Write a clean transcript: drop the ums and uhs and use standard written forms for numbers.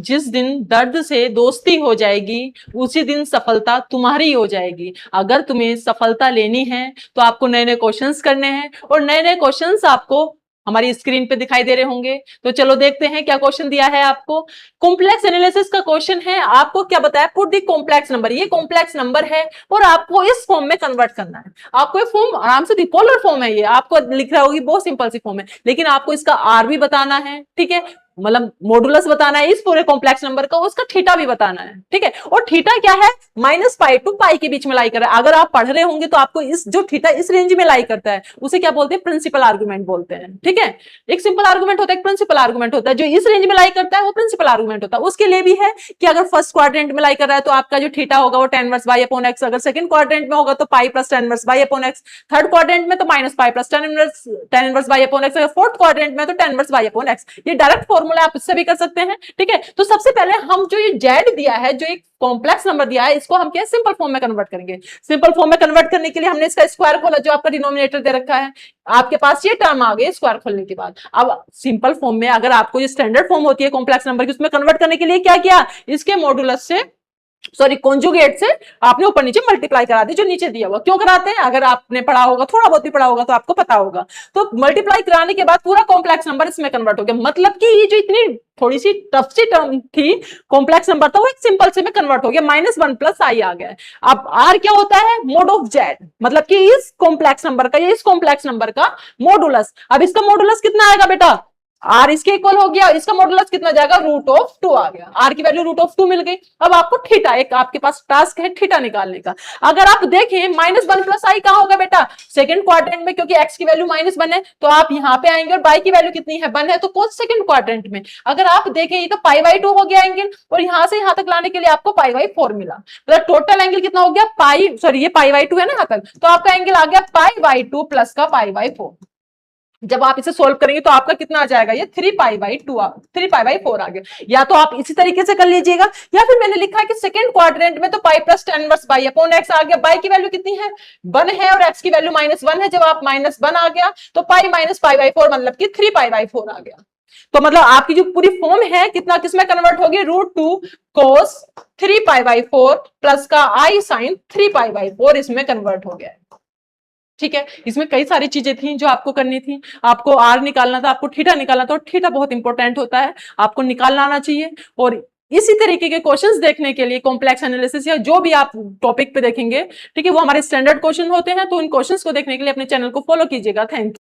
जिस दिन दर्द से दोस्ती हो जाएगी उसी दिन सफलता तुम्हारी हो जाएगी। अगर तुम्हें सफलता लेनी है तो आपको नए नए क्वेश्चंस करने हैं और नए नए क्वेश्चंस आपको हमारी स्क्रीन पे दिखाई दे रहे होंगे। तो चलो देखते हैं क्या क्वेश्चन दिया है आपको। कॉम्प्लेक्स एनालिसिस का क्वेश्चन है। आपको क्या बताया, पुट द कॉम्प्लेक्स नंबर, ये कॉम्प्लेक्स नंबर है और आपको इस फॉर्म में कन्वर्ट करना है। आपको ये फॉर्म आराम से पोलर फॉर्म है, ये आपको लिख रहा होगी, बहुत सिंपल सी फॉर्म है, लेकिन आपको इसका आर भी बताना है, ठीक है, मतलब मॉडुलस बताना है इस पूरे कॉम्प्लेक्स नंबर का, उसका थीटा भी बताना है, ठीक है। और थीटा क्या है, -पाई टू पाई के बीच में लाई कर रहा है। अगर आप पढ़ रहे होंगे तो आपको इस जो थीटा इस रेंज में लाई करता है उसे क्या बोलते हैं, प्रिंसिपल आर्गुमेंट बोलते हैं, ठीक है। एक सिंपल आर्गुमेंट होता है, एक प्रिंसिपल आर्गुमेंट होता है। जो इस रेंज में लाई करता है वो प्रिंसिपल आर्गुमेंट होता है। उसके लिए भी है कि अगर फर्स्ट क्वाड्रेंट में लाई कर रहा है तो आपका जो थीटा होगा वो tan inverse y upon x, अगर सेकंड क्वाड्रेंट में होगा तो pi plus tan inverse y upon x, third quadrant में तो -pi plus tan inverse y upon x, अगर फोर्थ क्वाड्रेंट में तो tan inverse y upon x। ये डायरेक्ट फॉर्मूला आप इससे भी कर सकते हैं, ठीक है। तो सबसे पहले हम जो ये z दिया है, जो एक कॉम्प्लेक्स नंबर दिया है, इसको हम क्या सिंपल फॉर्म में कन्वर्ट करेंगे। सिंपल फॉर्म में कन्वर्ट करने के लिए हमने इसका स्क्वायर खोला, जो आपका डिनोमिनेटर दे रखा है, आपके पास ये टर्म आ गई स्क्वायर खोलने के बाद। अब सिंपल फॉर्म में अगर आपको ये स्टैंडर्ड फॉर्म होती है कॉम्प्लेक्स नंबर की, उसमें कन्वर्ट करने के लिए क्या किया, इसके मॉडुलस से सॉरी कॉन्जुगेट से आपने ऊपर नीचे मल्टीप्लाई करा दी, जो नीचे दिया हुआ। क्यों कराते हैं, अगर आपने पढ़ा होगा, थोड़ा बहुत भी पढ़ा होगा तो आपको पता होगा। तो मल्टीप्लाई कराने के बाद पूरा कॉम्प्लेक्स नंबर इसमें कन्वर्ट हो गया। मतलब कि ये जो इतनी थोड़ी सी टफ सी टर्म थी, कॉम्प्लेक्स नंबर था, वो एक सिंपल से में कन्वर्ट हो गया, -1 प्लस आई आ गया। अब आर क्या होता है, मोड ऑफ जेड, मतलब कि इस कॉम्प्लेक्स नंबर का, ये इस कॉम्प्लेक्स नंबर का मॉडुलस। अब इसका मॉडुलस कितना आएगा बेटा, आर इसके इक्वल हो गया, इसका मॉडुलस कितना जाएगा, √2 आ गया। आर की वैल्यू √2 मिल गई। अब आपको थीटा, एक आपके पास टास्क है थीटा निकालने का। अगर आप देखें -1 प्लस आई कहां होगा बेटा, सेकंड क्वाड्रेंट में, क्योंकि एक्स की वैल्यू -1 है तो आप यहां पे आएंगे, और बाई की वैल्यू कितनी है, 1 है, तो कौन सेकंड क्वाड्रेंट में। अगर आप देखें ये तो π/2 हो गया एंगल, और यहां से यहां तक लाने के लिए आपको π/4 मिला, मतलब टोटल एंगल कितना हो गया, ये π/2 है ना यहां तक, तो आपका एंगल आ गया π/2 प्लस का π/4। जब आप इसे सोल्व करेंगे तो आपका कितना आ जाएगा, ये 3π/4 आ गया। या तो आप इसी तरीके से कर लीजिएगा, या फिर मैंने लिखा है कि सेकंड क्वाड्रेंट में तो pi plus tan inverse y upon x आ गया। बाई की वैल्यू कितनी है, 1 है, और x की वैल्यू -1 है। जब आप -1 आ गया तो पाई -π/4, मतलब कि 3π/4 आ गया। तो मतलब आपकी जो पूरी फॉर्म है कितना किसमें कन्वर्ट होगी, √2 cos 3π/4 प्लस का i sin 3π/4 इसमें कन्वर्ट हो गया। ठीक है, इसमें कई सारी चीजें थी जो आपको करनी थी। आपको आर निकालना था, आपको थीटा निकालना था, और थीटा बहुत इंपॉर्टेंट होता है, आपको निकालना आना चाहिए। और इसी तरीके के क्वेश्चंस देखने के लिए कॉम्प्लेक्स एनालिसिस या जो भी आप टॉपिक पे देखेंगे, ठीक है, वो हमारे स्टैंडर्ड क्वेश्चन होते हैं। तो इन क्वेश्चंस को देखने के लिए अपने चैनल को फॉलो कीजिएगा। Thank you.